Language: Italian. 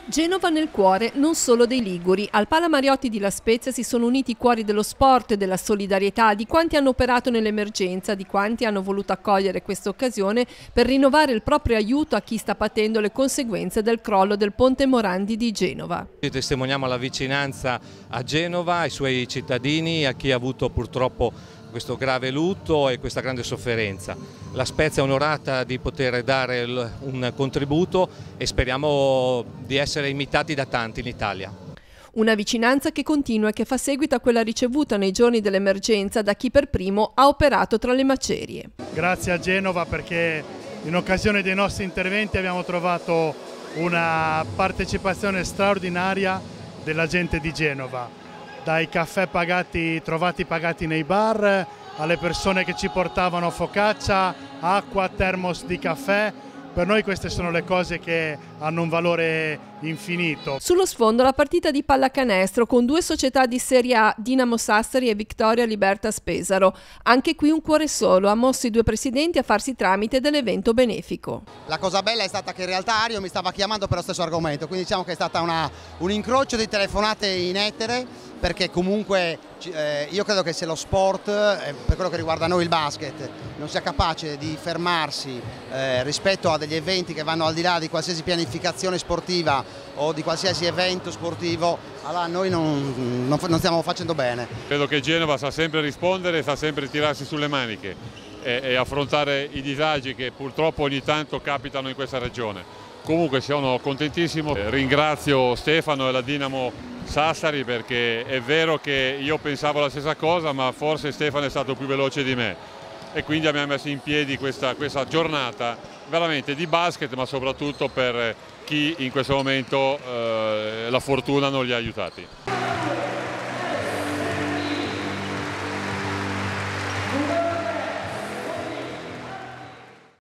Genova nel cuore non solo dei liguri. Al Pala Mariotti di La Spezia si sono uniti i cuori dello sport e della solidarietà, di quanti hanno operato nell'emergenza, di quanti hanno voluto accogliere questa occasione per rinnovare il proprio aiuto a chi sta patendo le conseguenze del crollo del ponte Morandi di Genova. Testimoniamo la vicinanza a Genova, ai suoi cittadini, a chi ha avuto purtroppo questo grave lutto e questa grande sofferenza. La Spezia è onorata di poter dare un contributo e speriamo di essere imitati da tanti in Italia. Una vicinanza che continua e che fa seguito a quella ricevuta nei giorni dell'emergenza da chi per primo ha operato tra le macerie. Grazie a Genova perché in occasione dei nostri interventi abbiamo trovato una partecipazione straordinaria della gente di Genova. Dai caffè trovati pagati nei bar, alle persone che ci portavano focaccia, acqua, termos di caffè. Per noi queste sono le cose che hanno un valore infinito. Sullo sfondo la partita di pallacanestro con due società di Serie A, Dinamo Sassari e Victoria Libertas Pesaro. Anche qui un cuore solo ha mosso i due presidenti a farsi tramite dell'evento benefico. La cosa bella è stata che in realtà Ario mi stava chiamando per lo stesso argomento, quindi diciamo che è stata un incrocio di telefonate in etere, perché comunque io credo che se lo sport, per quello che riguarda noi il basket, non sia capace di fermarsi rispetto a degli eventi che vanno al di là di qualsiasi pianificazione sportiva o di qualsiasi evento sportivo, allora noi non stiamo facendo bene. Credo che Genova sa sempre rispondere, sa sempre tirarsi sulle maniche e affrontare i disagi che purtroppo ogni tanto capitano in questa regione. Comunque sono contentissimo, ringrazio Stefano e la Dinamo Sassari perché è vero che io pensavo la stessa cosa, ma forse Stefano è stato più veloce di me e quindi abbiamo messo in piedi questa giornata veramente di basket, ma soprattutto per chi in questo momento la fortuna non li ha aiutati.